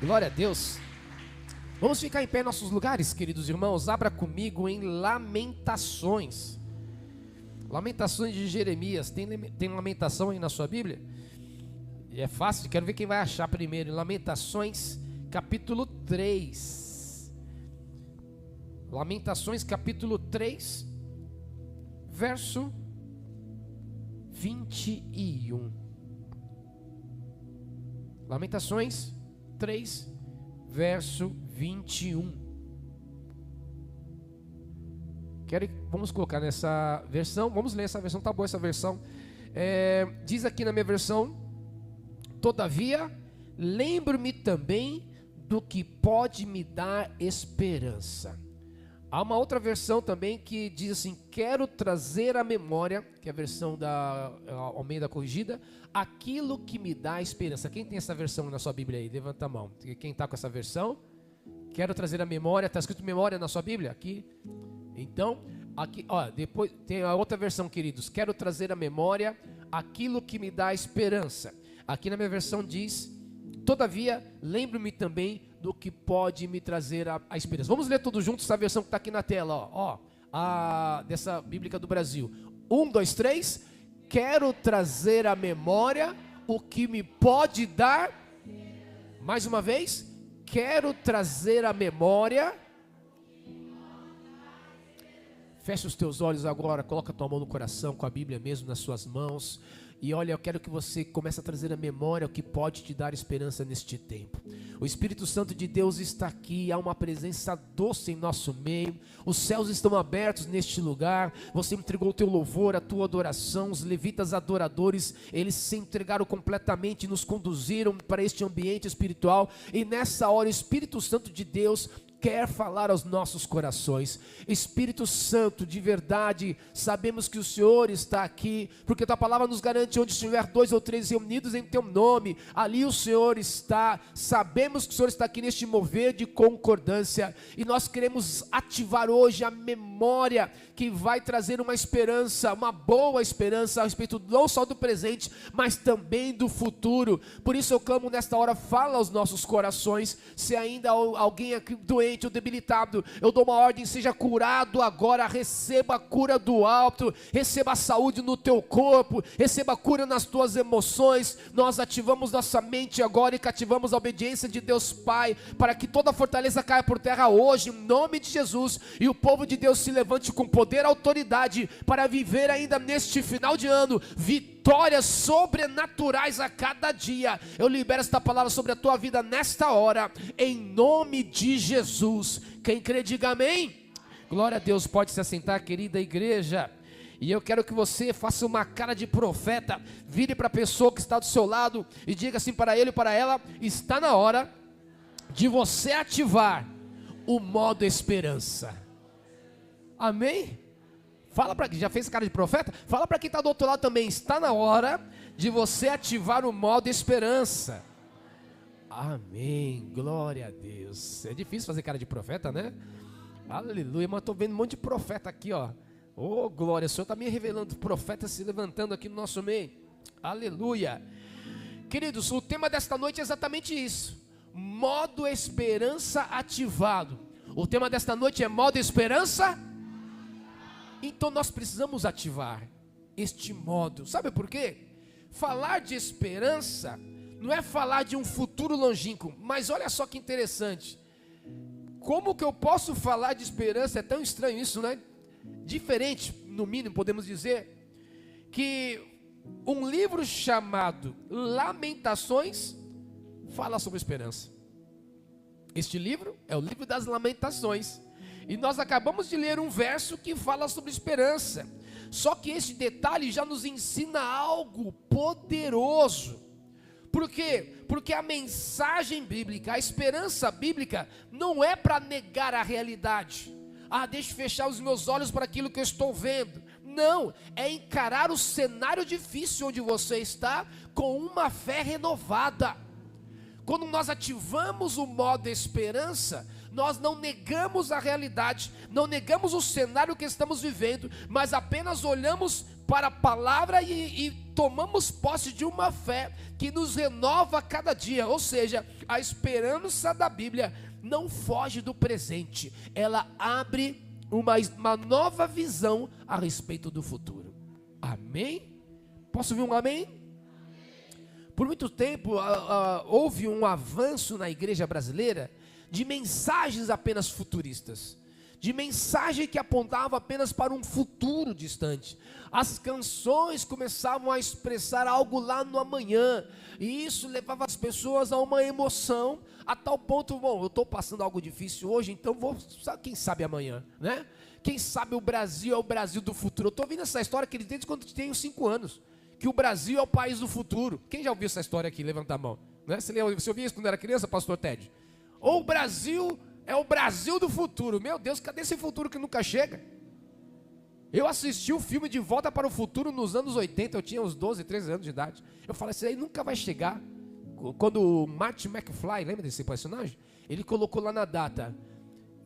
Glória a Deus. Vamos ficar em pé em nossos lugares, queridos irmãos. Abra comigo em Lamentações. Lamentações de Jeremias. Tem lamentação aí na sua Bíblia? É fácil, quero ver quem vai achar primeiro. Lamentações capítulo 3. Lamentações capítulo 3, verso 21. Lamentações 3, verso 21. Vamos colocar nessa versão. Vamos ler essa versão, tá boa essa versão. Diz aqui na minha versão: todavia, lembro-me também do que pode me dar esperança. Há uma outra versão também que diz assim: quero trazer à memória, que é a versão da Almeida Corrigida, aquilo que me dá esperança. Quem tem essa versão na sua Bíblia aí? Levanta a mão. Quem está com essa versão? Quero trazer à memória. Está escrito memória na sua Bíblia? Aqui. Então, aqui, ó, depois tem a outra versão, queridos. Quero trazer à memória aquilo que me dá esperança. Aqui na minha versão diz: todavia, lembro-me também do que pode me trazer a esperança. Vamos ler todos juntos essa versão que está aqui na tela, dessa Bíblica do Brasil. 1, 2, 3. Quero trazer à memória o que me pode dar. Mais uma vez. Quero trazer à memória. Fecha os teus olhos agora, coloca a tua mão no coração, com a Bíblia mesmo nas suas mãos. E olha, eu quero que você comece a trazer à memória o que pode te dar esperança neste tempo. O Espírito Santo de Deus está aqui, há uma presença doce em nosso meio. Os céus estão abertos neste lugar. Você entregou o teu louvor, a tua adoração. Os levitas adoradores, eles se entregaram completamente, nos conduziram para este ambiente espiritual. E nessa hora o Espírito Santo de Deus quer falar aos nossos corações. Espírito Santo, de verdade, sabemos que o Senhor está aqui, porque tua palavra nos garante: onde estiver 2 ou 3 reunidos em teu nome, ali o Senhor está. Sabemos que o Senhor está aqui neste mover de concordância, e nós queremos ativar hoje a memória que vai trazer uma esperança, uma boa esperança a respeito não só do presente, mas também do futuro. Por isso eu clamo nesta hora: fala aos nossos corações. Se ainda alguém aqui doente ou debilitado, eu dou uma ordem: seja curado agora. Receba a cura do alto, receba a saúde no teu corpo, receba a cura nas tuas emoções. Nós ativamos nossa mente agora e cativamos a obediência de Deus Pai, para que toda fortaleza caia por terra hoje, em nome de Jesus, e o povo de Deus se levante com poder e autoridade para viver ainda neste final de ano vitórias sobrenaturais a cada dia. Eu libero esta palavra sobre a tua vida nesta hora, em nome de Jesus. Quem crê, diga amém. Glória a Deus. Pode se assentar, querida igreja. E eu quero que você faça uma cara de profeta, vire para a pessoa que está do seu lado e diga assim para ele ou para ela: está na hora de você ativar o modo esperança. Amém? Fala para quem já fez cara de profeta, fala para quem está do outro lado também: está na hora de você ativar o modo esperança. Amém, glória a Deus. É difícil fazer cara de profeta, né? Aleluia, mas estou vendo um monte de profeta aqui, ó. Oh, glória, o Senhor está me revelando profetas se levantando aqui no nosso meio. Aleluia. Queridos, o tema desta noite é exatamente isso: modo esperança ativado. O tema desta noite é modo esperança. Então nós precisamos ativar este modo. Sabe por quê? Falar de esperança não é falar de um futuro longínquo. Mas olha só que interessante. Como que eu posso falar de esperança? É tão estranho isso, né? Diferente, no mínimo podemos dizer, que um livro chamado Lamentações fala sobre esperança. Este livro é o livro das Lamentações. E nós acabamos de ler um verso que fala sobre esperança. Só que esse detalhe já nos ensina algo poderoso. Por quê? Porque a mensagem bíblica, a esperança bíblica, não é para negar a realidade. Deixa eu fechar os meus olhos para aquilo que eu estou vendo. Não, é encarar o cenário difícil onde você está com uma fé renovada. Quando nós ativamos o modo esperança, nós não negamos a realidade, não negamos o cenário que estamos vivendo, mas apenas olhamos para a palavra e tomamos posse de uma fé que nos renova a cada dia. Ou seja, a esperança da Bíblia não foge do presente, ela abre uma nova visão a respeito do futuro. Amém? Posso ouvir um amém? Por muito tempo houve um avanço na igreja brasileira de mensagens apenas futuristas, de mensagem que apontava apenas para um futuro distante. As canções começavam a expressar algo lá no amanhã, e isso levava as pessoas a uma emoção, a tal ponto, bom, eu estou passando algo difícil hoje, então quem sabe amanhã, né? Quem sabe o Brasil é o Brasil do futuro. Eu estou ouvindo essa história que eles desde quando eu tenho 5 anos, que o Brasil é o país do futuro. Quem já ouviu essa história aqui? Levanta a mão, né? Você ouvia isso quando era criança, pastor Ted? Ou o Brasil é o Brasil do futuro. Meu Deus, cadê esse futuro que nunca chega? Eu assisti o filme De Volta para o Futuro nos anos 80, eu tinha uns 12, 13 anos de idade. Eu falei, isso aí nunca vai chegar. Quando o Marty McFly, lembra desse personagem? Ele colocou lá na data,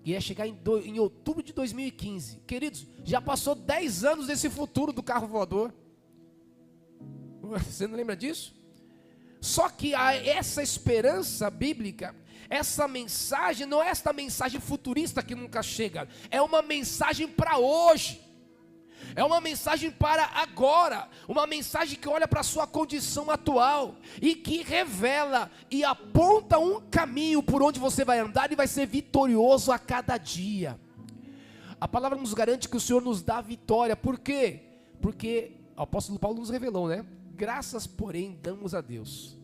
ia chegar em outubro de 2015. Queridos, já passou 10 anos desse futuro do carro voador. Você não lembra disso? Só que essa esperança bíblica, essa mensagem, não é esta mensagem futurista que nunca chega, é uma mensagem para hoje, é uma mensagem para agora, uma mensagem que olha para a sua condição atual e que revela e aponta um caminho por onde você vai andar e vai ser vitorioso a cada dia. A palavra nos garante que o Senhor nos dá vitória. Por quê? Porque o apóstolo Paulo nos revelou, né? Graças, porém, damos a Deus,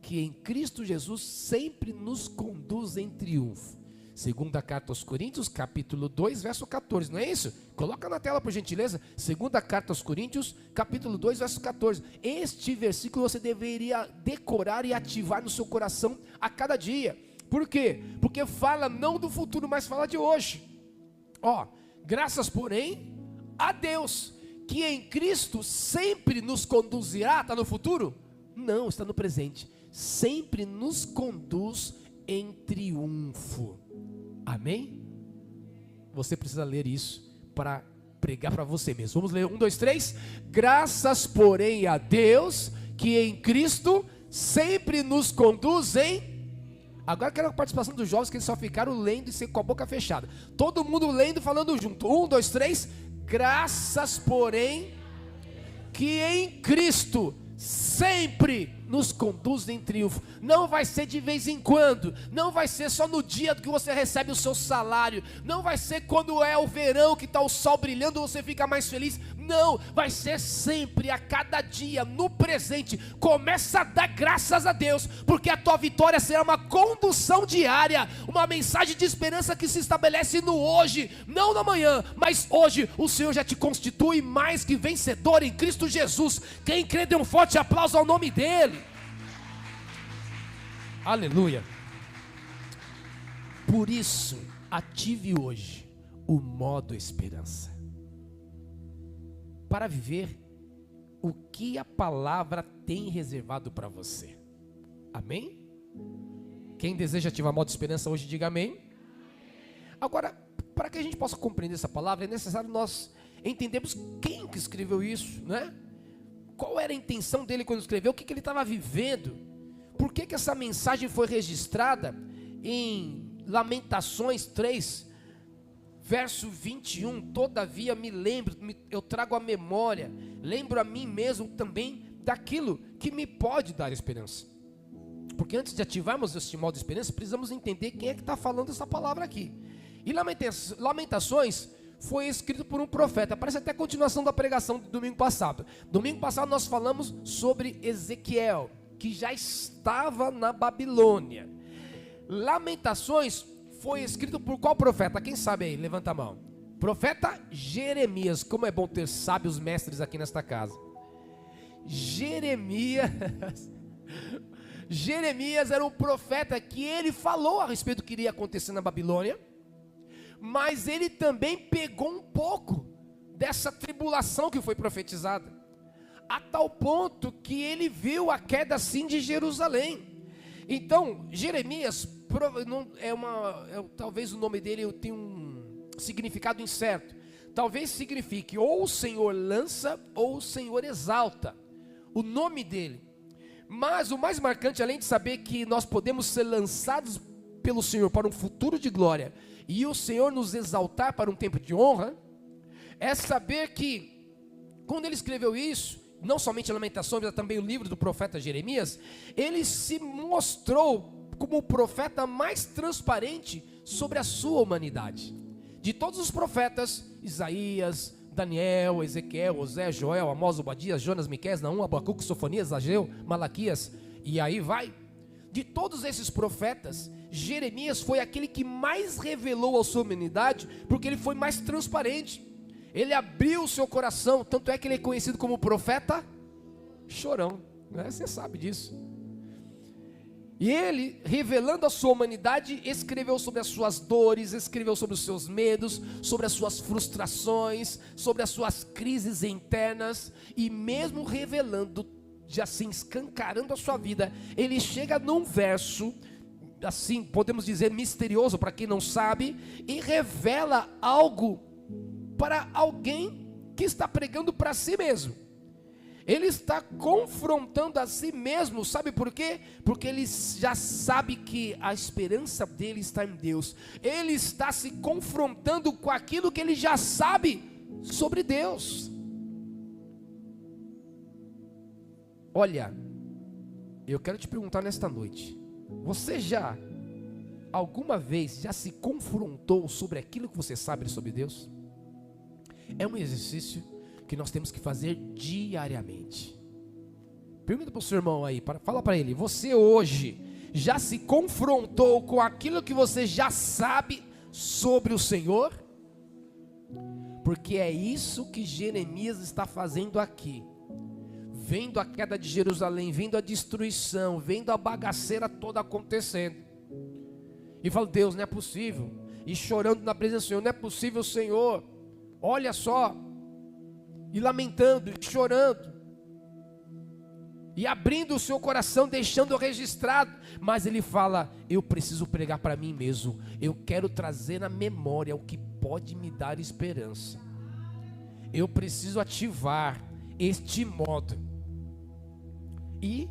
que em Cristo Jesus sempre nos conduz em triunfo. Segunda carta aos Coríntios, capítulo 2, verso 14, não é isso? Coloca na tela, por gentileza. Segunda carta aos Coríntios, capítulo 2, verso 14. Este versículo você deveria decorar e ativar no seu coração a cada dia. Por quê? Porque fala não do futuro, mas fala de hoje. Graças, porém, a Deus, que em Cristo sempre nos conduzirá. Está no futuro? Não, está no presente. Sempre nos conduz em triunfo. Amém? Você precisa ler isso para pregar para você mesmo. Vamos ler, 1, 2, 3. Graças, porém, a Deus, que em Cristo sempre nos conduz em... Agora quero a participação dos jovens, que eles só ficaram lendo e com a boca fechada. Todo mundo lendo e falando junto. 1, 2, 3. Graças, porém, que em Cristo sempre nos conduz em triunfo. Não vai ser de vez em quando, não vai ser só no dia que você recebe o seu salário, não vai ser quando é o verão que está o sol brilhando você fica mais feliz. Não, vai ser sempre, a cada dia, no presente. Começa a dar graças a Deus, porque a tua vitória será uma condução diária, uma mensagem de esperança que se estabelece no hoje, não no amanhã, mas hoje. O Senhor já te constitui mais que vencedor em Cristo Jesus. Quem crê, dê um forte aplauso ao nome dele. Aleluia. Por isso, ative hoje o modo esperança, para viver o que a palavra tem reservado para você. Amém? Quem deseja ativar modo esperança hoje, diga amém. Agora, para que a gente possa compreender essa palavra, é necessário nós entendermos quem que escreveu isso, né? Qual era a intenção dele quando escreveu, o que ele estava vivendo, por que essa mensagem foi registrada em Lamentações 3, verso 21, todavia me lembro, eu trago a memória, lembro a mim mesmo também daquilo que me pode dar esperança. Porque antes de ativarmos esse modo de esperança, precisamos entender quem é que está falando essa palavra aqui. E Lamentações foi escrito por um profeta, parece até a continuação da pregação do domingo passado. Domingo passado nós falamos sobre Ezequiel, que já estava na Babilônia. Lamentações foi escrito por qual profeta? Quem sabe aí? Levanta a mão. Profeta Jeremias. Como é bom ter sábios mestres aqui nesta casa. Jeremias era um profeta que ele falou a respeito do que iria acontecer na Babilônia, mas ele também pegou um pouco dessa tribulação que foi profetizada, a tal ponto que ele viu a queda sim de Jerusalém. Então Jeremias, talvez o nome dele tenha um significado incerto. Talvez signifique ou o Senhor lança ou o Senhor exalta. O nome dele. Mas o mais marcante, além de saber que nós podemos ser lançados pelo Senhor para um futuro de glória e o Senhor nos exaltar para um tempo de honra, é saber que quando ele escreveu isso, não somente Lamentações, mas também o livro do profeta Jeremias, ele se mostrou como o profeta mais transparente sobre a sua humanidade. De todos os profetas, Isaías, Daniel, Ezequiel, Osé, Joel, Amós, Obadias, Jonas, Miqueias, Naum, Abacuque, Sofonias, Ageu, Malaquias, e aí vai. De todos esses profetas, Jeremias foi aquele que mais revelou a sua humanidade, porque ele foi mais transparente. Ele abriu o seu coração, tanto é que ele é conhecido como profeta chorão, né? Você sabe disso. E ele, revelando a sua humanidade, escreveu sobre as suas dores, escreveu sobre os seus medos, sobre as suas frustrações, sobre as suas crises internas, e mesmo revelando, de assim, escancarando a sua vida, ele chega num verso, assim, podemos dizer misterioso para quem não sabe, e revela algo para alguém que está pregando para si mesmo. Ele está confrontando a si mesmo, sabe por quê? Porque ele já sabe que a esperança dele está em Deus. Ele está se confrontando com aquilo que ele já sabe sobre Deus. Olha, eu quero te perguntar nesta noite, você já, alguma vez, já se confrontou sobre aquilo que você sabe sobre Deus? É um exercício que nós temos que fazer diariamente. Pergunta para o seu irmão aí, fala para ele, você hoje já se confrontou com aquilo que você já sabe sobre o Senhor? Porque é isso que Jeremias está fazendo aqui. Vendo a queda de Jerusalém, vendo a destruição, vendo a bagaceira toda acontecendo. E fala, Deus, não é possível. E chorando na presença do Senhor, não é possível, Senhor. Olha só. E lamentando, e chorando. E abrindo o seu coração, deixando registrado. Mas ele fala, eu preciso pregar para mim mesmo. Eu quero trazer na memória o que pode me dar esperança. Eu preciso ativar este modo. E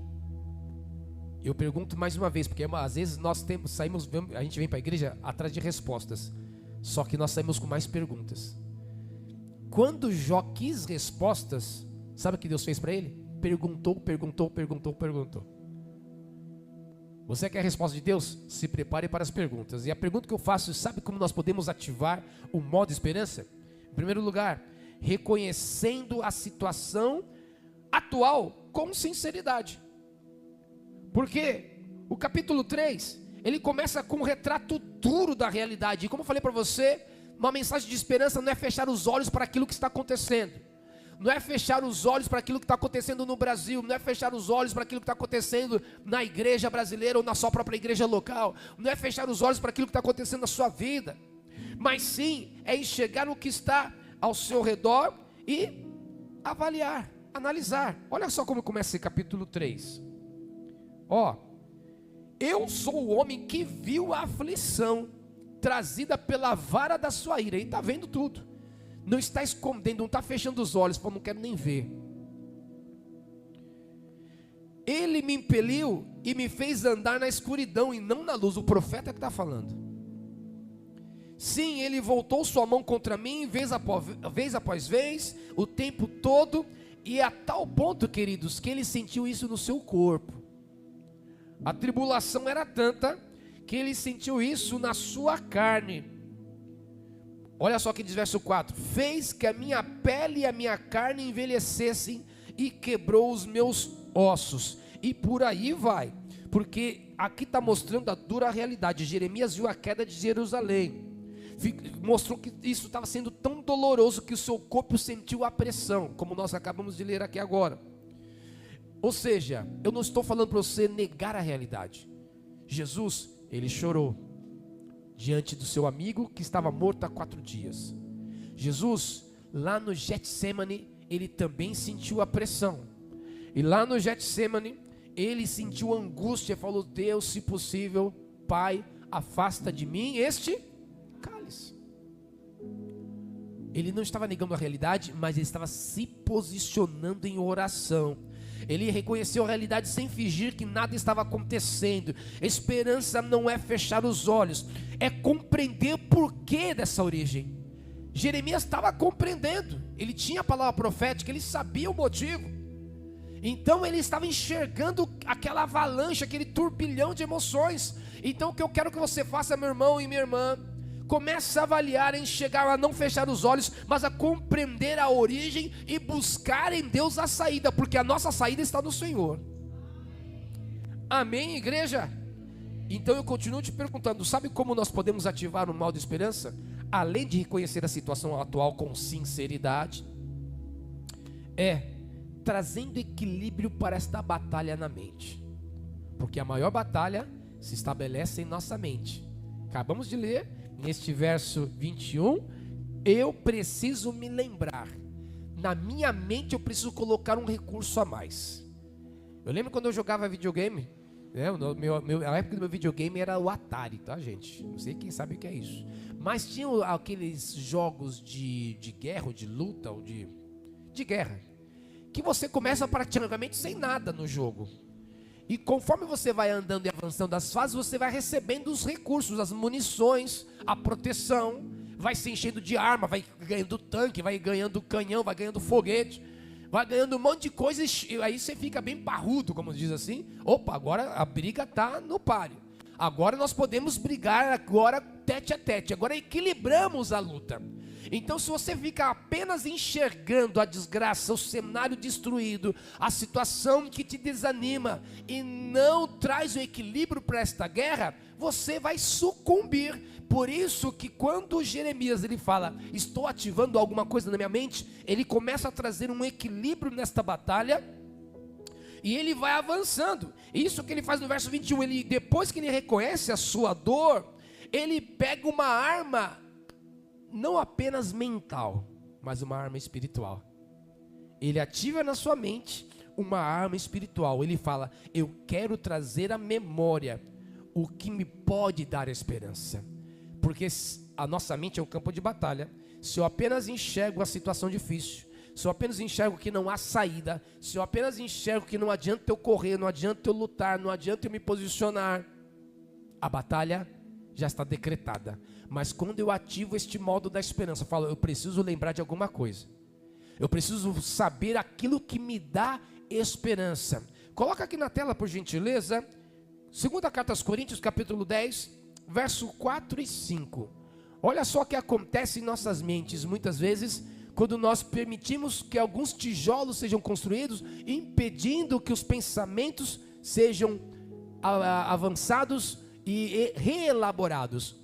eu pergunto mais uma vez, porque às vezes a gente vem para a igreja atrás de respostas, só que nós saímos com mais perguntas. Quando Jó quis respostas, sabe o que Deus fez para ele? Perguntou. Você quer a resposta de Deus? Se prepare para as perguntas. E a pergunta que eu faço, sabe como nós podemos ativar o modo esperança? Em primeiro lugar, reconhecendo a situação atual com sinceridade. Porque o capítulo 3, ele começa com um retrato duro da realidade. E como eu falei para você, uma mensagem de esperança não é fechar os olhos para aquilo que está acontecendo. Não é fechar os olhos para aquilo que está acontecendo no Brasil. Não é fechar os olhos para aquilo que está acontecendo na igreja brasileira ou na sua própria igreja local. Não é fechar os olhos para aquilo que está acontecendo na sua vida. Mas sim, é enxergar o que está ao seu redor e avaliar, analisar. Olha só como começa esse capítulo 3. Eu sou o homem que viu a aflição trazida pela vara da sua ira. E está vendo tudo. Não está escondendo, não está fechando os olhos, falando, não quero nem ver. Ele me impeliu e me fez andar na escuridão e não na luz. O profeta que está falando. Sim, ele voltou sua mão contra mim, vez após vez, o tempo todo, e a tal ponto, queridos, que ele sentiu isso no seu corpo. A tribulação era tanta que ele sentiu isso na sua carne. Olha só que diz verso 4: fez que a minha pele e a minha carne envelhecessem e quebrou os meus ossos. E por aí vai, porque aqui está mostrando a dura realidade. Jeremias viu a queda de Jerusalém, mostrou que isso estava sendo tão doloroso que o seu corpo sentiu a pressão, como nós acabamos de ler aqui agora. Ou seja, eu não estou falando para você negar a realidade. Jesus, ele chorou diante do seu amigo que estava morto há 4 dias. Jesus, lá no Getsemane, ele também sentiu a pressão. E lá no Getsemane, ele sentiu angústia e falou, Deus, se possível, Pai, afasta de mim este cálice. Ele não estava negando a realidade, mas ele estava se posicionando em oração. Ele reconheceu a realidade sem fingir que nada estava acontecendo. Esperança não é fechar os olhos, é compreender o porquê dessa origem. Jeremias estava compreendendo, ele tinha a palavra profética, ele sabia o motivo. Então ele estava enxergando aquela avalanche, aquele turbilhão de emoções. Então o que eu quero que você faça, meu irmão e minha irmã, comece a avaliar, a enxergar, a não fechar os olhos, mas a compreender a origem e buscar em Deus a saída, porque a nossa saída está no Senhor. Amém, igreja? Então eu continuo te perguntando, sabe como nós podemos ativar o mal de esperança? Além de reconhecer a situação atual com sinceridade, trazendo equilíbrio para esta batalha na mente, porque a maior batalha se estabelece em nossa mente. Acabamos de ler neste verso 21, eu preciso me lembrar, na minha mente eu preciso colocar um recurso a mais. Eu lembro quando eu jogava videogame, a época do meu videogame era o Atari, tá, gente? Não sei quem sabe o que é isso, mas tinha aqueles jogos de guerra, ou de luta, ou de guerra, que você começa praticamente sem nada no jogo, e conforme você vai andando e avançando as fases, você vai recebendo os recursos, as munições, a proteção, vai se enchendo de arma, vai ganhando tanque, vai ganhando canhão, vai ganhando foguete, vai ganhando um monte de coisas, e aí você fica bem parrudo, como diz assim. Opa, agora a briga está no páreo, agora nós podemos brigar agora tete a tete, agora equilibramos a luta. Então se você fica apenas enxergando a desgraça, o cenário destruído, a situação que te desanima e não traz o equilíbrio para esta guerra, você vai sucumbir. Por isso que quando Jeremias ele fala, estou ativando alguma coisa na minha mente, ele começa a trazer um equilíbrio nesta batalha, e ele vai avançando. Isso que ele faz no verso 21, ele, depois que ele reconhece a sua dor, ele pega uma arma, não apenas mental, mas uma arma espiritual. Ele ativa na sua mente uma arma espiritual. Ele fala, eu quero trazer à memória o que me pode dar esperança. Porque a nossa mente é um campo de batalha. Se eu apenas enxergo a situação difícil, se eu apenas enxergo que não há saída, se eu apenas enxergo que não adianta eu correr, não adianta eu lutar, não adianta eu me posicionar, a batalha já está decretada. Mas quando eu ativo este modo da esperança, eu falo, eu preciso lembrar de alguma coisa, eu preciso saber aquilo que me dá esperança. Coloca aqui na tela, por gentileza, 2ª carta aos Coríntios, capítulo 10, verso 4 e 5. Olha só o que acontece em nossas mentes, muitas vezes, quando nós permitimos que alguns tijolos sejam construídos, impedindo que os pensamentos sejam avançados e reelaborados.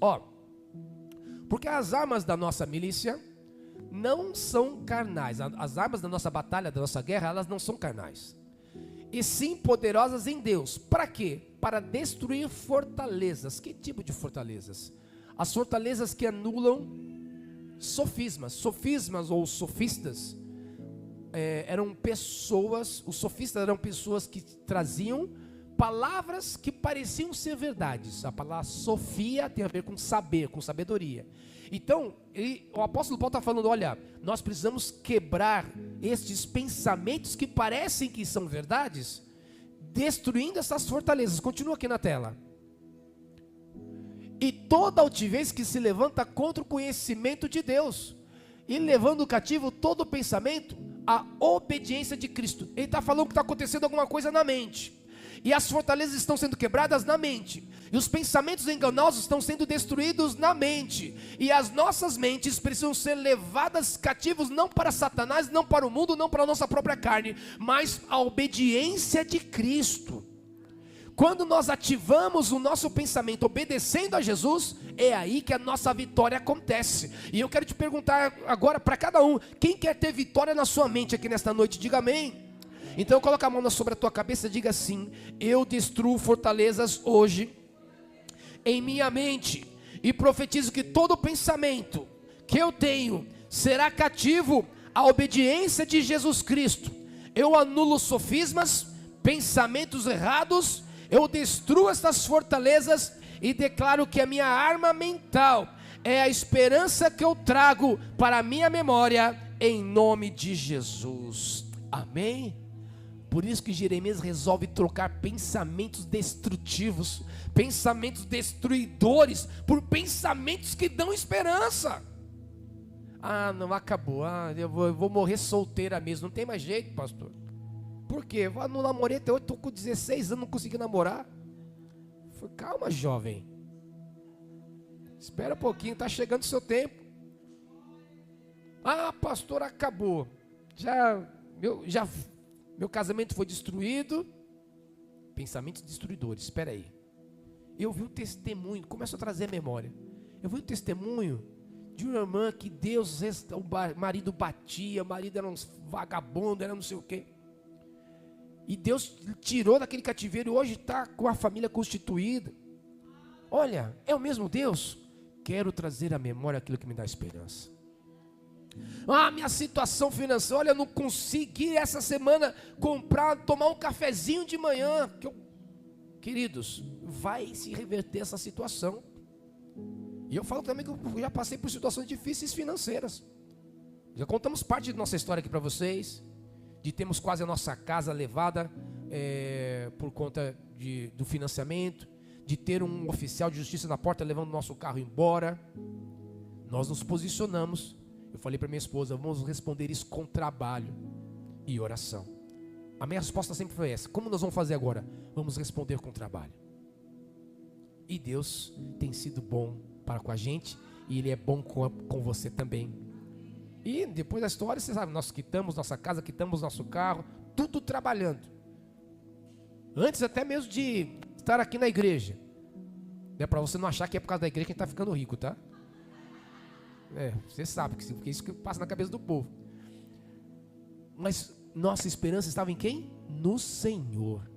Porque as armas da nossa milícia não são carnais. As armas da nossa batalha, da nossa guerra, elas não são carnais, e sim poderosas em Deus. Para quê? Para destruir fortalezas. Que tipo de fortalezas? As fortalezas que anulam sofismas. Sofismas ou sofistas eram pessoas, os sofistas eram pessoas que traziam palavras que pareciam ser verdades. A palavra sofia tem a ver com saber, com sabedoria. Então, o apóstolo Paulo está falando, olha, nós precisamos quebrar estes pensamentos que parecem que são verdades, destruindo essas fortalezas. Continua aqui na tela. E toda altivez que se levanta contra o conhecimento de Deus, e levando cativo todo pensamento à obediência de Cristo. Ele está falando que está acontecendo alguma coisa na mente, e as fortalezas estão sendo quebradas na mente, e os pensamentos enganosos estão sendo destruídos na mente, e as nossas mentes precisam ser levadas cativos, não para Satanás, não para o mundo, não para a nossa própria carne, mas à obediência de Cristo. Quando nós ativamos o nosso pensamento obedecendo a Jesus, é aí que a nossa vitória acontece. E eu quero te perguntar agora para cada um, quem quer ter vitória na sua mente aqui nesta noite? Diga amém. Então coloca a mão sobre a tua cabeça e diga assim, eu destruo fortalezas hoje em minha mente, e profetizo que todo pensamento que eu tenho será cativo à obediência de Jesus Cristo. Eu anulo sofismas, pensamentos errados, eu destruo estas fortalezas e declaro que a minha arma mental é a esperança que eu trago para a minha memória, em nome de Jesus. Amém? Por isso que Jeremias resolve trocar pensamentos destrutivos, pensamentos destruidores, por pensamentos que dão esperança. Ah, não, acabou, eu vou morrer solteira mesmo, não tem mais jeito, pastor. Por quê? Eu não namorei até hoje, estou com 16 anos, não consegui namorar. Falei, calma, jovem, espera um pouquinho, está chegando o seu tempo. Ah, pastor, acabou, meu casamento foi destruído. Pensamentos destruidores, espera aí. Eu vi um testemunho, começo a trazer a memória. Eu vi um testemunho de uma irmã que o marido batia, o marido era um vagabundo, era não sei o quê. E Deus tirou daquele cativeiro e hoje está com a família constituída. Olha, é o mesmo Deus. Quero trazer à memória aquilo que me dá esperança. Ah, minha situação financeira, olha, eu não consegui essa semana tomar um cafezinho de manhã. Queridos, vai se reverter essa situação. E eu falo também que eu já passei por situações difíceis financeiras. Já contamos parte da nossa história aqui para vocês, de termos quase a nossa casa levada por conta do financiamento, de ter um oficial de justiça na porta levando o nosso carro embora. Nós nos posicionamos. Eu falei para minha esposa, vamos responder isso com trabalho e oração. A minha resposta sempre foi essa: como nós vamos fazer agora? Vamos responder com trabalho. E Deus tem sido bom para com a gente, e Ele é bom com você também. E depois da história, você sabe, nós quitamos nossa casa, quitamos nosso carro, tudo trabalhando. Antes até mesmo de estar aqui na igreja. É para você não achar que é por causa da igreja que a gente está ficando rico, tá? Você sabe, porque é isso que passa na cabeça do povo. Mas nossa esperança estava em quem? No Senhor.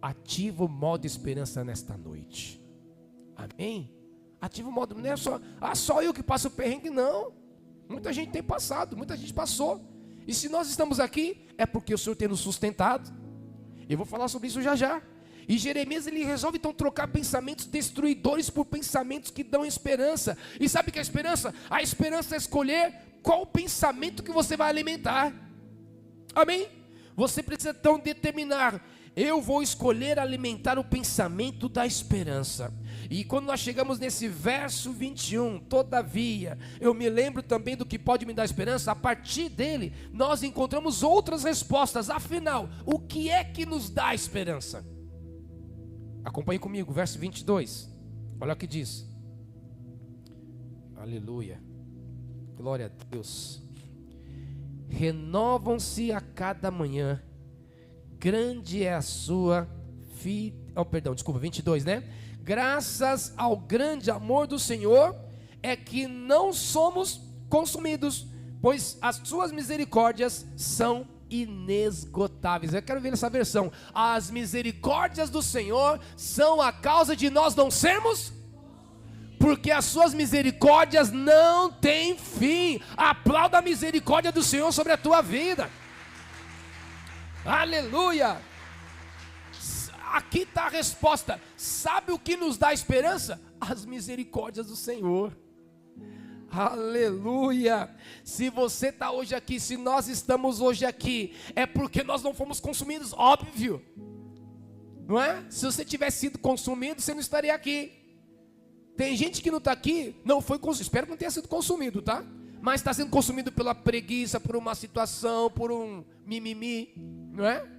Ativa o modo esperança nesta noite. Amém? Ativa o modo, não é só eu que passo o perrengue, não. Muita gente tem passado, muita gente passou. E se nós estamos aqui, é porque o Senhor tem nos sustentado. Eu vou falar sobre isso já já. E Jeremias, ele resolve então trocar pensamentos destruidores por pensamentos que dão esperança. E sabe o que é a esperança? A esperança é escolher qual pensamento que você vai alimentar. Amém? Você precisa então determinar: eu vou escolher alimentar o pensamento da esperança. E quando nós chegamos nesse verso 21, todavia, eu me lembro também do que pode me dar esperança. A partir dele, nós encontramos outras respostas. Afinal, o que é que nos dá esperança? Acompanhe comigo, verso 22. Olha o que diz. Aleluia. Glória a Deus. Renovam-se a cada manhã. Grande é a sua 22, né? Graças ao grande amor do Senhor é que não somos consumidos, pois as suas misericórdias são inesgotáveis. Eu quero ver essa versão. As misericórdias do Senhor são a causa de nós não sermos, porque as suas misericórdias não têm fim. Aplauda a misericórdia do Senhor sobre a tua vida. Aleluia. Aqui está a resposta. Sabe o que nos dá esperança? As misericórdias do Senhor. Aleluia. Se você está hoje aqui, se nós estamos hoje aqui, é porque nós não fomos consumidos, óbvio, não é? Se você tivesse sido consumido, você não estaria aqui. Tem gente que não está aqui, não foi consumido, espero que não tenha sido consumido, tá? Mas está sendo consumido pela preguiça, por uma situação, por um mimimi, não é?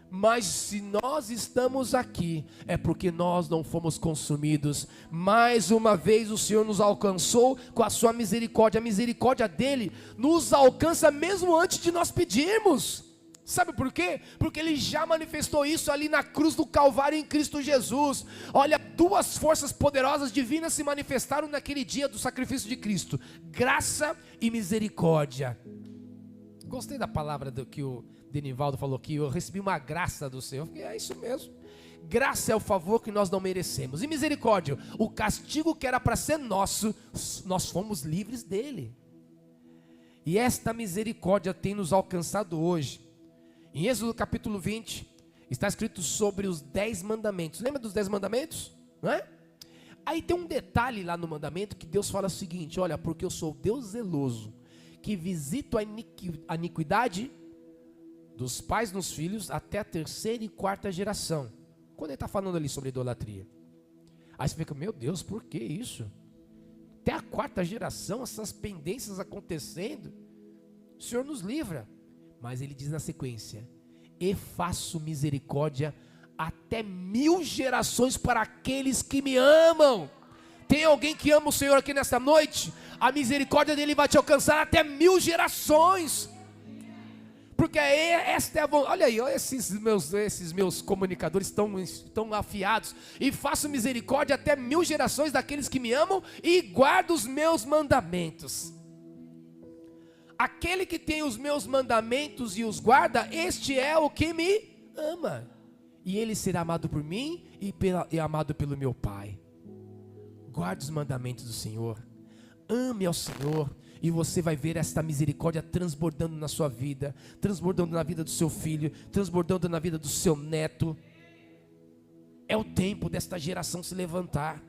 Mas se nós estamos aqui, é porque nós não fomos consumidos. Mais uma vez o Senhor nos alcançou com a sua misericórdia. A misericórdia dele nos alcança mesmo antes de nós pedirmos. Sabe por quê? Porque ele já manifestou isso ali na cruz do Calvário em Cristo Jesus. Olha, duas forças poderosas divinas se manifestaram naquele dia do sacrifício de Cristo: graça e misericórdia. Gostei da palavra que o Denivaldo falou aqui. Eu recebi uma graça do Senhor. É isso mesmo. Graça é o favor que nós não merecemos. E misericórdia, o castigo que era para ser nosso, nós fomos livres dele. E esta misericórdia tem nos alcançado hoje. Em Êxodo capítulo 20, está escrito sobre os 10 mandamentos. Lembra dos 10 mandamentos? não é? Aí tem um detalhe lá no mandamento que Deus fala o seguinte: olha, porque eu sou Deus zeloso, que visito a iniquidade dos pais nos filhos até a terceira e quarta geração. Quando ele está falando ali sobre idolatria, aí você fica, meu Deus, por que isso? Até a quarta geração, essas pendências acontecendo, o Senhor nos livra. Mas ele diz na sequência: e faço misericórdia até 1000 gerações para aqueles que me amam. Tem alguém que ama o Senhor aqui nesta noite? A misericórdia dele vai te alcançar até 1000 gerações. Porque esta é a vontade. Olha aí, olha esses meus comunicadores tão afiados. E faço misericórdia até 1000 gerações daqueles que me amam e guardo os meus mandamentos. Aquele que tem os meus mandamentos e os guarda, este é o que me ama. E ele será amado por mim e amado pelo meu Pai. Guarde os mandamentos do Senhor. Ame ao Senhor. E você vai ver esta misericórdia transbordando na sua vida, transbordando na vida do seu filho, transbordando na vida do seu neto. É o tempo desta geração se levantar.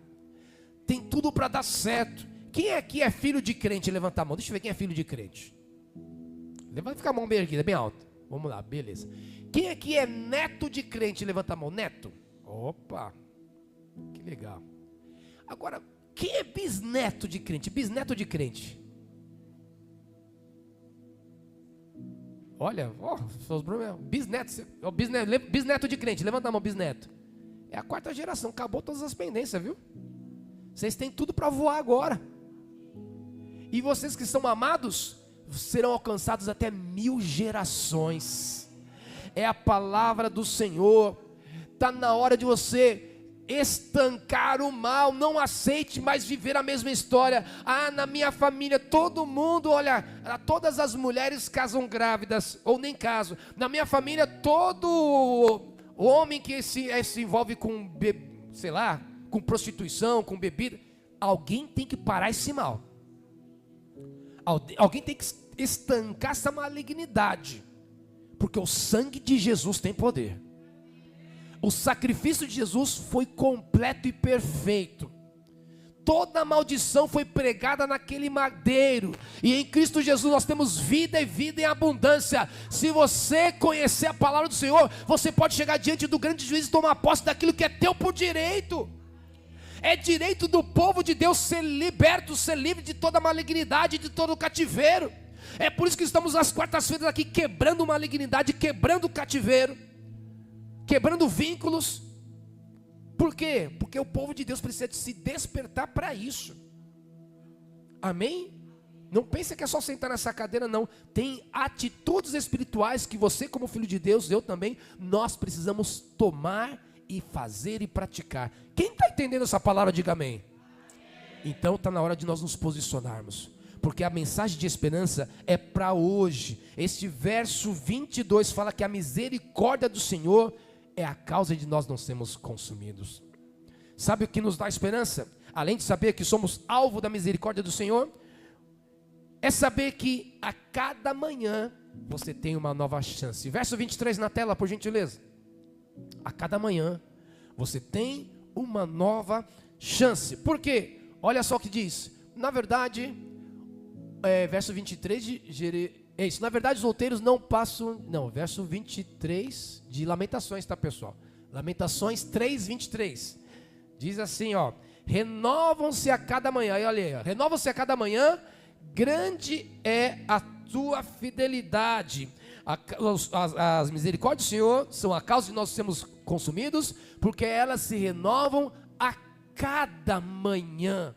Tem tudo para dar certo. Quem aqui é filho de crente? Levanta a mão. Deixa eu ver quem é filho de crente. Levanta, fica a mão bem erguida, bem alta. Vamos lá, beleza. Quem aqui é neto de crente? Levanta a mão. Neto. Opa, que legal. Agora, quem é bisneto de crente? Bisneto de crente. Olha, seus problemas. Bisneto de crente, levanta a mão, bisneto. É a quarta geração, acabou todas as pendências, viu? Vocês têm tudo para voar agora. E vocês que são amados serão alcançados até 1000 gerações. É a palavra do Senhor. Está na hora de você estancar o mal. Não aceite mais viver a mesma história. Ah, na minha família todo mundo, olha, todas as mulheres casam grávidas ou nem casam. Na minha família todo homem que se envolve com, sei lá, com prostituição, com bebida. Alguém tem que parar esse mal. Alguém tem que estancar essa malignidade. Porque o sangue de Jesus tem poder. O sacrifício de Jesus foi completo e perfeito. Toda a maldição foi pregada naquele madeiro. E em Cristo Jesus nós temos vida e vida em abundância. Se você conhecer a palavra do Senhor, você pode chegar diante do grande juiz e tomar posse daquilo que é teu por direito. É direito do povo de Deus ser liberto, ser livre de toda malignidade, de todo cativeiro. É por isso que estamos às quartas-feiras aqui quebrando malignidade, quebrando cativeiro, quebrando vínculos. Por quê? Porque o povo de Deus precisa de se despertar para isso. Amém? Não pense que é só sentar nessa cadeira, não. Tem atitudes espirituais que você, como filho de Deus, eu também, nós precisamos tomar e fazer e praticar. Quem está entendendo essa palavra, diga amém. Então está na hora de nós nos posicionarmos, porque a mensagem de esperança é para hoje. Este verso 22 fala que a misericórdia do Senhor é a causa de nós não sermos consumidos. Sabe o que nos dá esperança? Além de saber que somos alvo da misericórdia do Senhor, é saber que a cada manhã você tem uma nova chance. Verso 23 na tela, por gentileza. A cada manhã você tem uma nova chance. Por quê? Olha só o que diz. Na verdade, verso 23 é isso. Na verdade, os solteiros não passam. Não, verso 23 de Lamentações, tá, pessoal? Lamentações 3:23. Diz assim, ó: renovam-se a cada manhã. Aí, olha aí, renovam-se a cada manhã. Grande é a tua fidelidade. As misericórdias do Senhor são a causa de nós sermos consumidos, porque elas se renovam a cada manhã.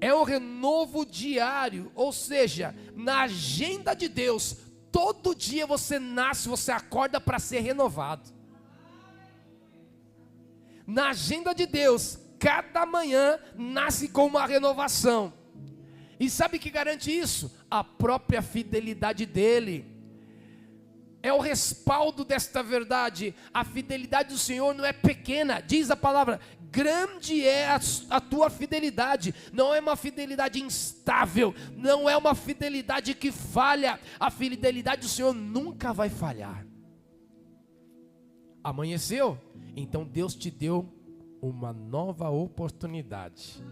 É um renovo diário, ou seja, na agenda de Deus, todo dia você nasce, você acorda para ser renovado. Na agenda de Deus, cada manhã nasce com uma renovação. E sabe o que garante isso? A própria fidelidade dele. É o respaldo desta verdade. A fidelidade do Senhor não é pequena, diz a palavra. Grande é a tua fidelidade. Não é uma fidelidade instável, não é uma fidelidade que falha. A fidelidade do Senhor nunca vai falhar. Amanheceu? Então Deus te deu uma nova oportunidade.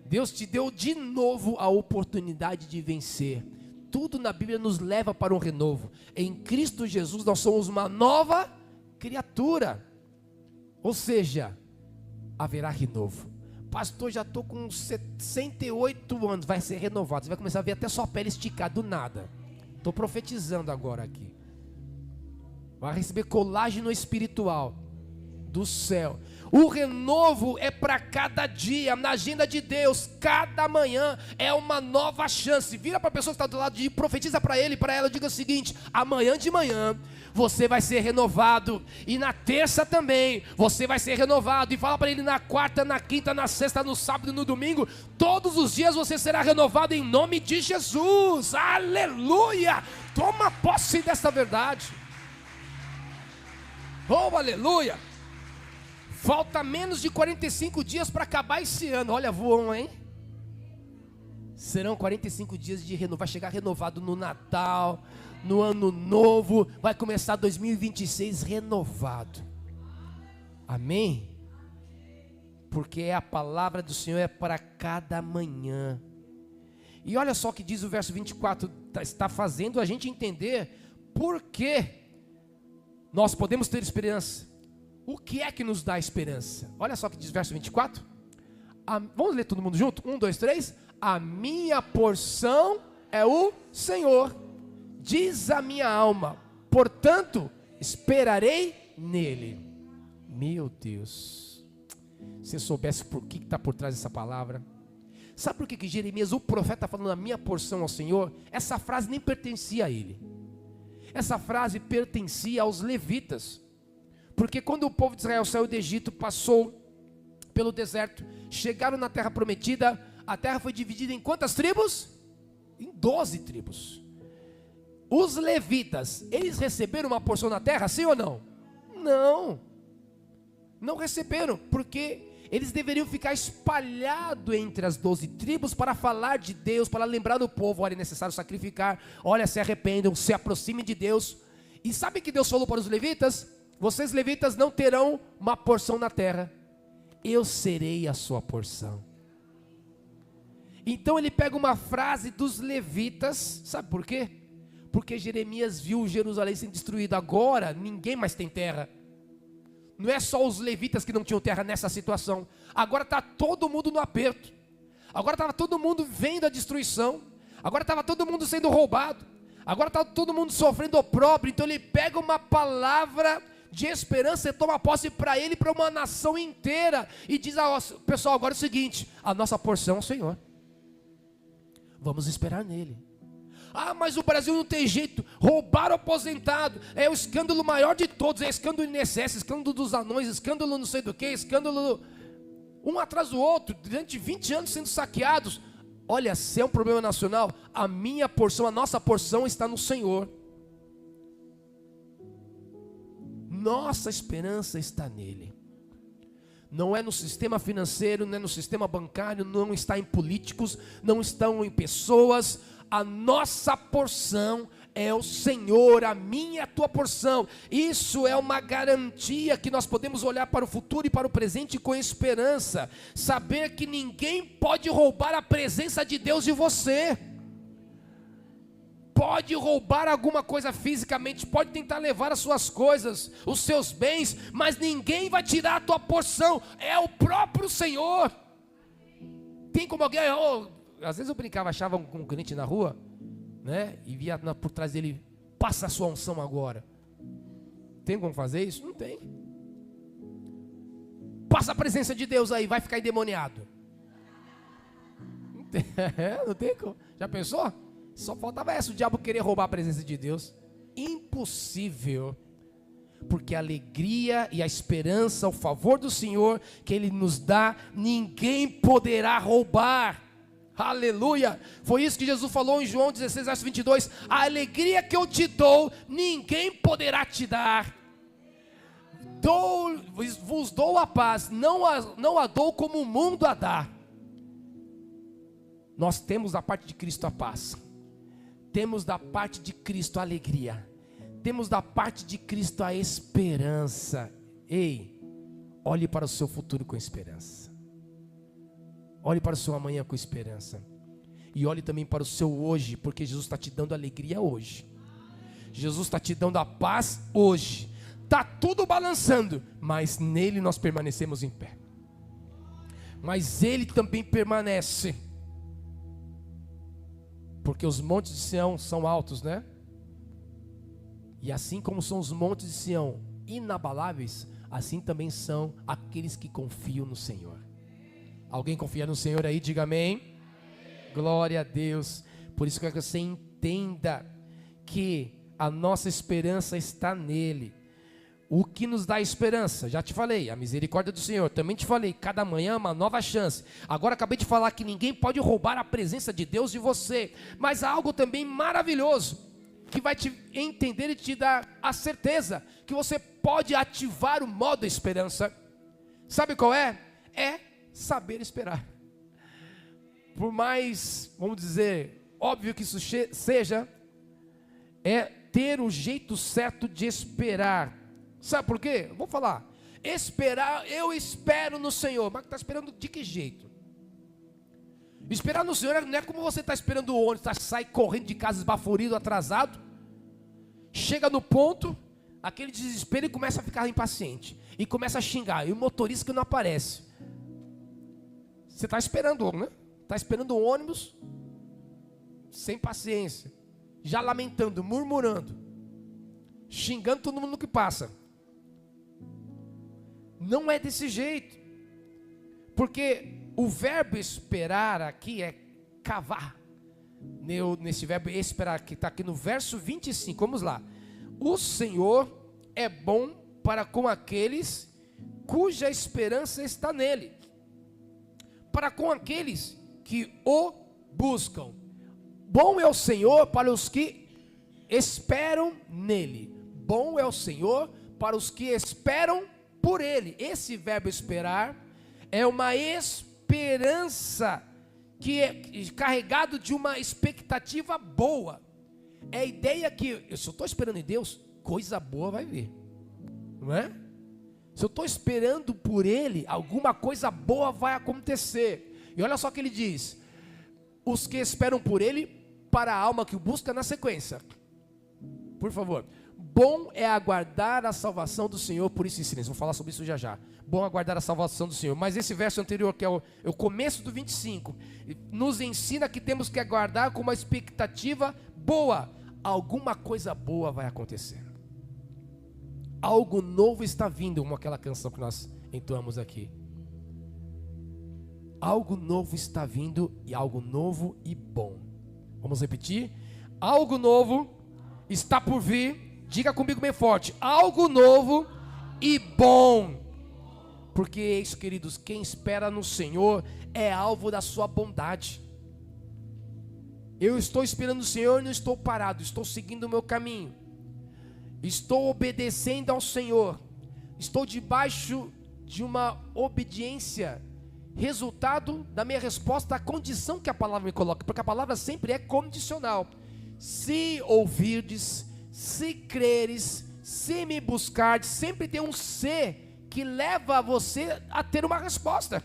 Deus te deu de novo a oportunidade de vencer. Tudo na Bíblia nos leva para um renovo. Em Cristo Jesus nós somos uma nova criatura. Ou seja, haverá renovo. Pastor, já estou com 68 anos, vai ser renovado. Você vai começar a ver até sua pele esticar do nada. Estou profetizando agora aqui. Vai receber colágeno espiritual do céu. O renovo é para cada dia, na agenda de Deus. Cada manhã é uma nova chance. Vira para a pessoa que está do lado e profetiza para ele, para ela, diga o seguinte: amanhã de manhã você vai ser renovado, e na terça também você vai ser renovado, e fala para ele na quarta, na quinta, na sexta, no sábado e no domingo, todos os dias você será renovado em nome de Jesus. Aleluia! Toma posse dessa verdade. Oh, aleluia! Falta menos de 45 dias para acabar esse ano. Olha, voam, hein? Serão 45 dias de renovo. Vai chegar renovado no Natal, no Ano Novo. Vai começar 2026 renovado. Amém? Porque a palavra do Senhor é para cada manhã. E olha só o que diz o verso 24. Está fazendo a gente entender por que nós podemos ter esperança. O que é que nos dá esperança? Olha só o que diz o verso 24. Vamos ler todo mundo junto? 1, 2, 3. A minha porção é o Senhor, diz a minha alma, portanto esperarei nele. Meu Deus, se você soubesse por que está por trás dessa palavra. Sabe por que Jeremias, o profeta, está falando a minha porção ao Senhor? Essa frase nem pertencia a ele. Essa frase pertencia aos levitas. Porque quando o povo de Israel saiu do Egito, passou pelo deserto, chegaram na terra prometida, a terra foi dividida em quantas tribos? Em 12 tribos. Os levitas, eles receberam uma porção na terra, sim ou não? Não. Não receberam, porque eles deveriam ficar espalhados entre as 12 tribos para falar de Deus, para lembrar do povo: olha, é necessário sacrificar, olha, se arrependam, se aproximem de Deus. E sabe o que Deus falou para os levitas? Vocês levitas não terão uma porção na terra, eu serei a sua porção. Então ele pega uma frase dos levitas, sabe por quê? Porque Jeremias viu Jerusalém sendo destruída. Agora ninguém mais tem terra. Não é só os levitas que não tinham terra nessa situação. Agora está todo mundo no aperto. Agora estava todo mundo vendo a destruição. Agora estava todo mundo sendo roubado. Agora está todo mundo sofrendo opróbrio. Então ele pega uma palavra de esperança e toma posse para ele, para uma nação inteira, e diz: pessoal, agora é o seguinte, a nossa porção é o Senhor, vamos esperar nele. Mas o Brasil não tem jeito, roubaram o aposentado, é o escândalo maior de todos, é escândalo do INSS, escândalo dos anões, escândalo não sei do que, escândalo um atrás do outro, durante 20 anos sendo saqueados. Olha, se é um problema nacional, a minha porção, a nossa porção está no Senhor. Nossa esperança está nele. Não é no sistema financeiro, não é no sistema bancário, não está em políticos, não estão em pessoas. A nossa porção é o Senhor, a minha e a tua porção. Isso é uma garantia que nós podemos olhar para o futuro e para o presente com esperança. Saber que ninguém pode roubar a presença de Deus de você. Pode roubar alguma coisa fisicamente, pode tentar levar as suas coisas, os seus bens, mas ninguém vai tirar a tua porção, é o próprio Senhor. Tem como alguém, às vezes eu brincava, achava um crente na rua, né, e via por trás dele: passa a sua unção agora. Tem como fazer isso? Não tem. Passa a presença de Deus aí, vai ficar endemoniado. Não tem como. Já pensou? Só faltava essa, o diabo querer roubar a presença de Deus. Impossível. Porque a alegria e a esperança, o favor do Senhor que Ele nos dá, ninguém poderá roubar. Aleluia. Foi isso que Jesus falou em João 16, verso 22. A alegria que eu te dou, ninguém poderá te dar. Vos dou a paz, não a dou como o mundo a dá. Nós temos da parte de Cristo a paz. Temos da parte de Cristo a alegria. Temos da parte de Cristo a esperança. Ei, olhe para o seu futuro com esperança. Olhe para o seu amanhã com esperança. E olhe também para o seu hoje, porque Jesus está te dando alegria hoje. Jesus está te dando a paz hoje. Está tudo balançando, mas nele nós permanecemos em pé. Mas ele também permanece. Porque os montes de Sião são altos, né? E assim como são os montes de Sião inabaláveis, assim também são aqueles que confiam no Senhor. Alguém confia no Senhor aí? Diga amém. Glória a Deus. Por isso que eu quero que você entenda que a nossa esperança está nele. O que nos dá esperança? Já te falei, a misericórdia do Senhor. Também te falei, cada manhã uma nova chance. Agora acabei de falar que ninguém pode roubar a presença de Deus de você. Mas há algo também maravilhoso, que vai te entender e te dar a certeza que você pode ativar o modo esperança. Sabe qual é? É saber esperar. Por mais, vamos dizer, óbvio que isso seja, é ter o jeito certo de esperar. Sabe por quê? Vou falar. Esperar, eu espero no Senhor. Mas está esperando de que jeito? Esperar no Senhor não é como você está esperando o ônibus, sai correndo de casa esbaforido, atrasado. Chega no ponto, aquele desespero e começa a ficar impaciente. E começa a xingar. E o motorista que não aparece. Você está esperando, né? Está esperando o ônibus, sem paciência, já lamentando, murmurando, xingando todo mundo que passa. Não é desse jeito, porque o verbo esperar aqui é cavar. Nesse verbo esperar, que está aqui no verso 25, vamos lá. O Senhor é bom para com aqueles cuja esperança está nele, para com aqueles que o buscam. Bom é o Senhor para os que esperam nele. Bom é o Senhor para os que esperam por ele. Esse verbo esperar é uma esperança que é carregado de uma expectativa boa. É a ideia que, se eu estou esperando em Deus, coisa boa vai vir, não é? Se eu estou esperando por ele, alguma coisa boa vai acontecer. E olha só o que ele diz: os que esperam por ele, para a alma que o busca, na sequência. Por favor. Bom é aguardar a salvação do Senhor, por isso em silêncio. Vou falar sobre isso já já. Bom aguardar a salvação do Senhor. Mas esse verso anterior, que é o começo do 25, nos ensina que temos que aguardar com uma expectativa boa. Alguma coisa boa vai acontecer. Algo novo está vindo, como aquela canção que nós entoamos aqui. Algo novo está vindo, e algo novo e bom. Vamos repetir? Algo novo está por vir. Diga comigo bem forte: algo novo e bom. Porque é isso, queridos, quem espera no Senhor é alvo da sua bondade. Eu estou esperando o Senhor e não estou parado, estou seguindo o meu caminho, estou obedecendo ao Senhor, estou debaixo de uma obediência, resultado da minha resposta à condição que a palavra me coloca, porque a palavra sempre é condicional. Se ouvirdes, se creres, se me buscardes, sempre tem um se que leva você a ter uma resposta.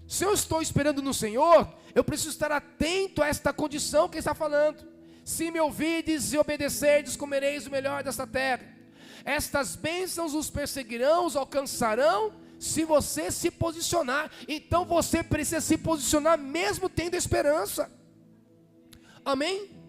Se eu estou esperando no Senhor, eu preciso estar atento a esta condição que Ele está falando. Se me ouvirdes e obedecerdes, comereis o melhor desta terra. Estas bênçãos os perseguirão, os alcançarão, se você se posicionar. Então você precisa se posicionar mesmo tendo esperança. Amém?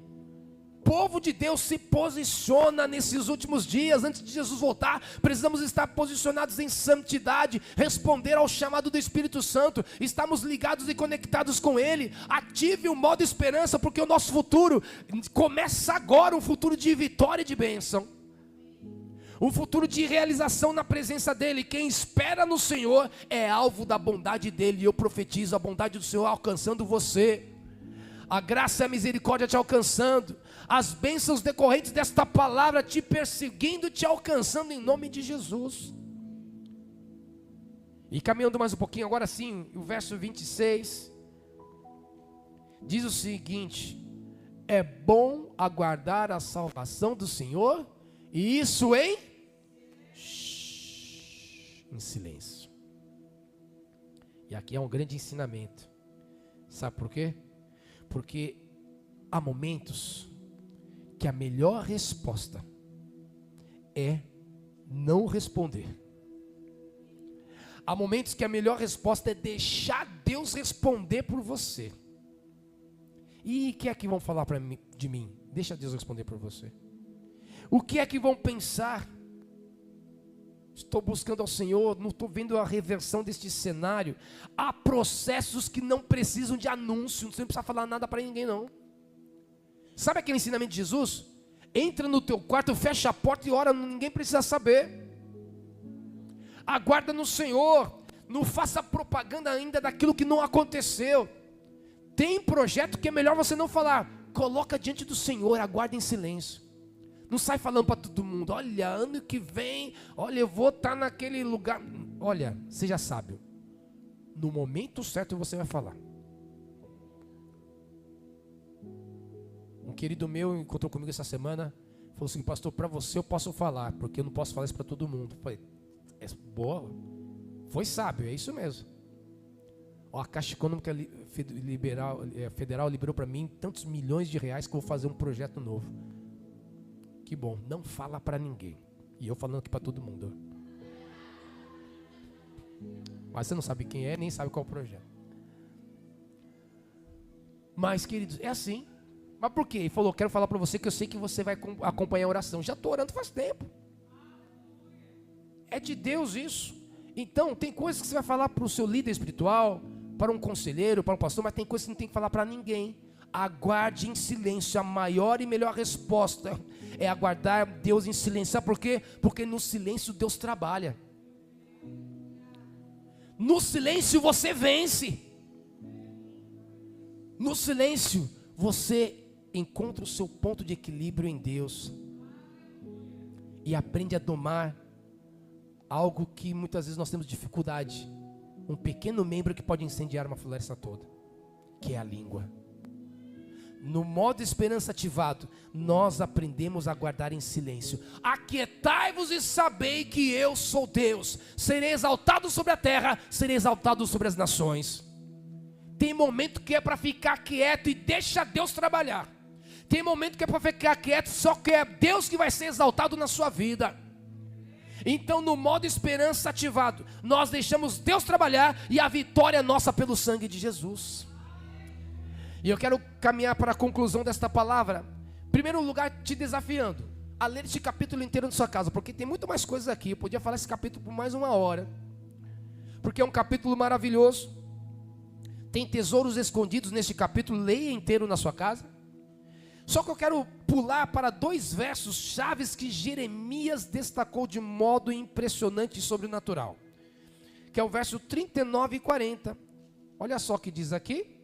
Povo de Deus, se posiciona nesses últimos dias, antes de Jesus voltar. Precisamos estar posicionados em santidade, responder ao chamado do Espírito Santo, estamos ligados e conectados com Ele. Ative o modo esperança, porque o nosso futuro começa agora, um futuro de vitória e de bênção, um futuro de realização na presença dEle. Quem espera no Senhor é alvo da bondade dEle, e eu profetizo a bondade do Senhor alcançando você, a graça e a misericórdia te alcançando, as bênçãos decorrentes desta palavra te perseguindo, te alcançando em nome de Jesus. E caminhando mais um pouquinho, agora sim, o verso 26 diz o seguinte: é bom aguardar a salvação do Senhor, e isso em em silêncio. E aqui é um grande ensinamento. Sabe por quê? Porque há momentos que a melhor resposta é não responder. Há momentos que a melhor resposta é deixar Deus responder por você. E o que é que vão falar de mim? Deixa Deus responder por você. O que é que vão pensar? Estou buscando ao Senhor, não estou vendo a reversão deste cenário. Há processos que não precisam de anúncio, você não precisa falar nada para ninguém não. Sabe aquele ensinamento de Jesus? Entra no teu quarto, fecha a porta e ora, ninguém precisa saber. Aguarda no Senhor, não faça propaganda ainda daquilo que não aconteceu. Tem projeto que é melhor você não falar. Coloca diante do Senhor, aguarda em silêncio. Não sai falando para todo mundo, olha, ano que vem, olha, eu vou estar naquele lugar. Olha, seja sábio. No momento certo você vai falar. Um querido meu encontrou comigo essa semana, falou assim, pastor, para você eu posso falar, porque eu não posso falar isso para todo mundo. Eu falei, é boa, foi sábio, é isso mesmo. Ó, a Caixa Econômica Federal liberou para mim tantos milhões de reais que eu vou fazer um projeto novo. Que bom, não fala para ninguém. E eu falando aqui para todo mundo. Mas você não sabe quem é, nem sabe qual é o projeto. Mas, queridos, é assim. Mas por quê? Ele falou, quero falar para você que eu sei que você vai acompanhar a oração. Já estou orando faz tempo. É de Deus isso. Então, tem coisas que você vai falar para o seu líder espiritual, para um conselheiro, para um pastor, mas tem coisas que não tem que falar para ninguém. Aguarde em silêncio. A maior e melhor resposta é aguardar Deus em silêncio. Sabe por quê? Porque no silêncio Deus trabalha. No silêncio você vence. No silêncio você encontra o seu ponto de equilíbrio em Deus. E aprende a domar algo que muitas vezes nós temos dificuldade. Um pequeno membro que pode incendiar uma floresta toda, que é a língua. No modo esperança ativado, nós aprendemos a guardar em silêncio. Aquietai-vos e sabei que eu sou Deus. Serei exaltado sobre a terra, serei exaltado sobre as nações. Tem momento que é para ficar quieto e deixa Deus trabalhar. Tem momento que é para ficar quieto, só que é Deus que vai ser exaltado na sua vida. Então, no modo esperança ativado, nós deixamos Deus trabalhar e a vitória é nossa pelo sangue de Jesus. E eu quero caminhar para a conclusão desta palavra. Em primeiro lugar, te desafiando a ler este capítulo inteiro na sua casa, porque tem muito mais coisas aqui. Eu podia falar esse capítulo por mais uma hora, porque é um capítulo maravilhoso. Tem tesouros escondidos neste capítulo. Leia inteiro na sua casa. Só que eu quero pular para 2 versos chaves que Jeremias destacou de modo impressionante e sobrenatural, que é o verso 39 e 40. Olha só o que diz aqui.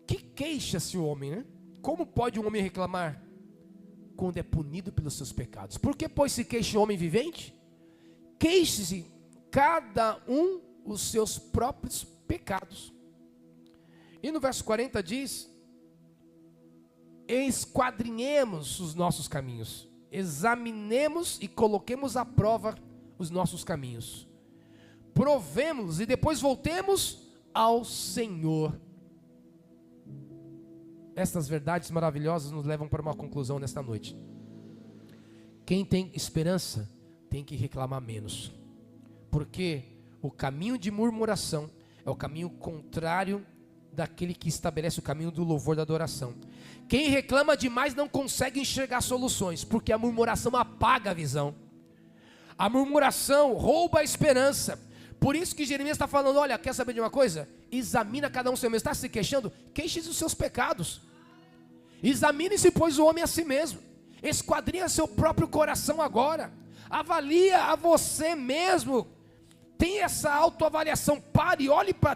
Que queixa-se o homem, né? Como pode um homem reclamar quando é punido pelos seus pecados? Por que, pois, se queixa o homem vivente? Queixe-se cada um os seus próprios pecados. E no verso 40 diz: esquadrinhemos os nossos caminhos, examinemos e coloquemos à prova os nossos caminhos, provemos-los e depois voltemos ao Senhor. Estas verdades maravilhosas nos levam para uma conclusão nesta noite. Quem tem esperança tem que reclamar menos, porque o caminho de murmuração é o caminho contrário daquele que estabelece o caminho do louvor, da adoração. Quem reclama demais não consegue enxergar soluções, porque a murmuração apaga a visão. A murmuração rouba a esperança. Por isso que Jeremias está falando, olha, quer saber de uma coisa? Examina cada um seu mesmo. Está se queixando? Queixe-se dos seus pecados. Examine-se, pois, o homem a si mesmo. Esquadrinha seu próprio coração agora. Avalia a você mesmo. Tem essa autoavaliação. Pare e olhe para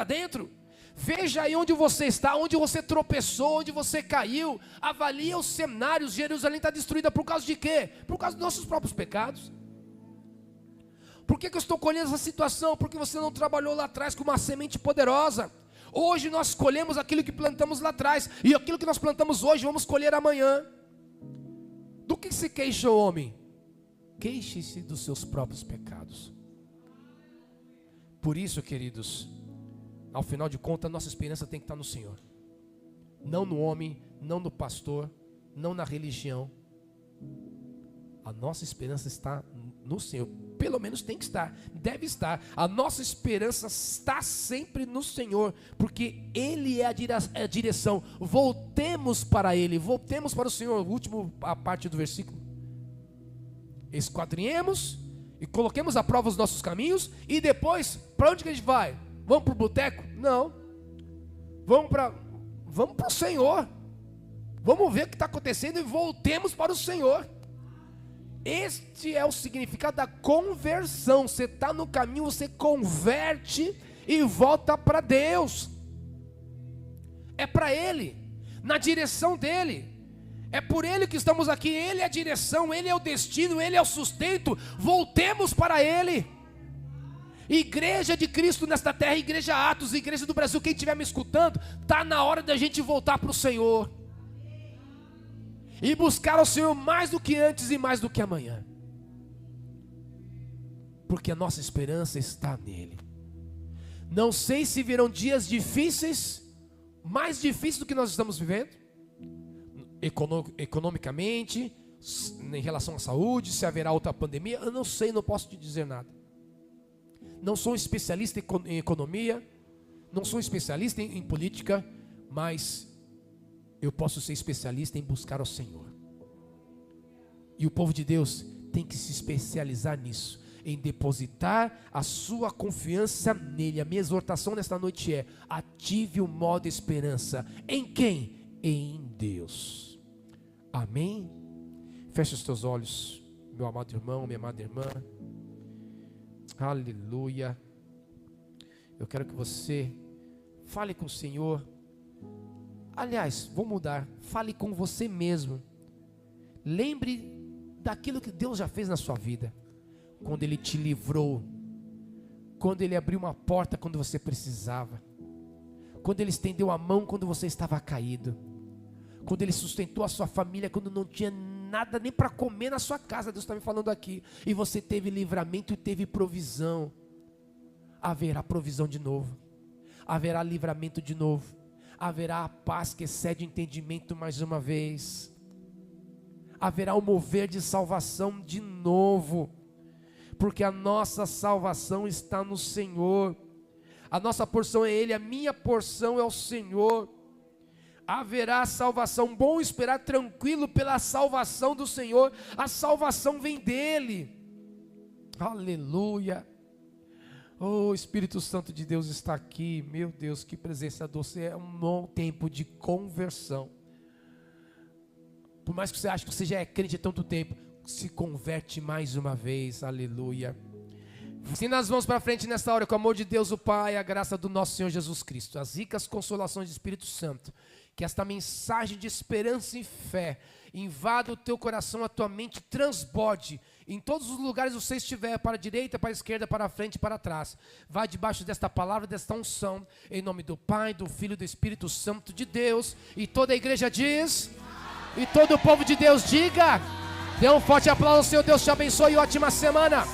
dentro. Veja aí onde você está, onde você tropeçou, onde você caiu. Avalia os cenários. Jerusalém está destruída por causa de quê? Por causa dos nossos próprios pecados. Por que eu estou colhendo essa situação? Porque você não trabalhou lá atrás com uma semente poderosa. Hoje nós colhemos aquilo que plantamos lá atrás, e aquilo que nós plantamos hoje vamos colher amanhã. Do que se queixa o homem? queixe-se dos seus próprios pecados. Por isso, queridos, ao final de contas, nossa esperança tem que estar no Senhor. Não no homem, não no pastor, não na religião. A nossa esperança está no Senhor. Pelo menos tem que estar, deve estar. A nossa esperança está sempre no Senhor, porque Ele é a direção. Voltemos para Ele, voltemos para o Senhor. A parte do versículo. Esquadrinhemos e coloquemos à prova os nossos caminhos. E depois, para onde que a gente vai? Vamos para o boteco? Não. Vamos para o Senhor. Vamos ver o que está acontecendo e voltemos para o Senhor. Este é o significado da conversão. Você está no caminho, você converte e volta para Deus. É para Ele, na direção dEle. É por Ele que estamos aqui. Ele é a direção, Ele é o destino, Ele é o sustento. Voltemos para Ele. Igreja de Cristo nesta terra, Igreja Atos, Igreja do Brasil, quem estiver me escutando, está na hora da gente voltar para o Senhor e buscar o Senhor mais do que antes e mais do que amanhã, porque a nossa esperança está nele. Não sei se virão dias difíceis, mais difíceis do que nós estamos vivendo, economicamente, em relação à saúde, se haverá outra pandemia, eu não sei, não posso te dizer nada. Não sou especialista em economia, não sou especialista em política, mas eu posso ser especialista em buscar ao Senhor. E o povo de Deus tem que se especializar nisso, em depositar a sua confiança nele. A minha exortação nesta noite é: ative o modo esperança. Em quem? Em Deus. Amém? Feche os teus olhos, meu amado irmão, minha amada irmã. Aleluia. Eu quero que você fale com o Senhor. Aliás, vou mudar. Fale com você mesmo. Lembre daquilo que Deus já fez na sua vida. Quando Ele te livrou. Quando Ele abriu uma porta quando você precisava. Quando Ele estendeu a mão quando você estava caído. Quando Ele sustentou a sua família quando não tinha nada nem para comer na sua casa. Deus está me falando aqui. E você teve livramento e teve provisão. Haverá provisão de novo. Haverá livramento de novo. Haverá a paz que excede o entendimento mais uma vez. Haverá o mover de salvação de novo. Porque a nossa salvação está no Senhor. A nossa porção é Ele, a minha porção é o Senhor. Haverá salvação, bom esperar tranquilo pela salvação do Senhor. A salvação vem dEle. Aleluia. Oh, Espírito Santo de Deus está aqui. Meu Deus, que presença doce. É um bom tempo de conversão. Por mais que você ache que você já é crente há tanto tempo, se converte mais uma vez. Aleluia. Estenda as mãos para frente nesta hora, com o amor de Deus o Pai, a graça do nosso Senhor Jesus Cristo, as ricas consolações do Espírito Santo, que esta mensagem de esperança e fé invada o teu coração, a tua mente, transborde em todos os lugares você estiver, para a direita, para a esquerda, para a frente e para trás. Vai debaixo desta palavra, desta unção, em nome do Pai, do Filho e do Espírito Santo de Deus. E toda a igreja diz, e todo o povo de Deus diga. Dê um forte aplauso ao Senhor. Deus te abençoe e ótima semana.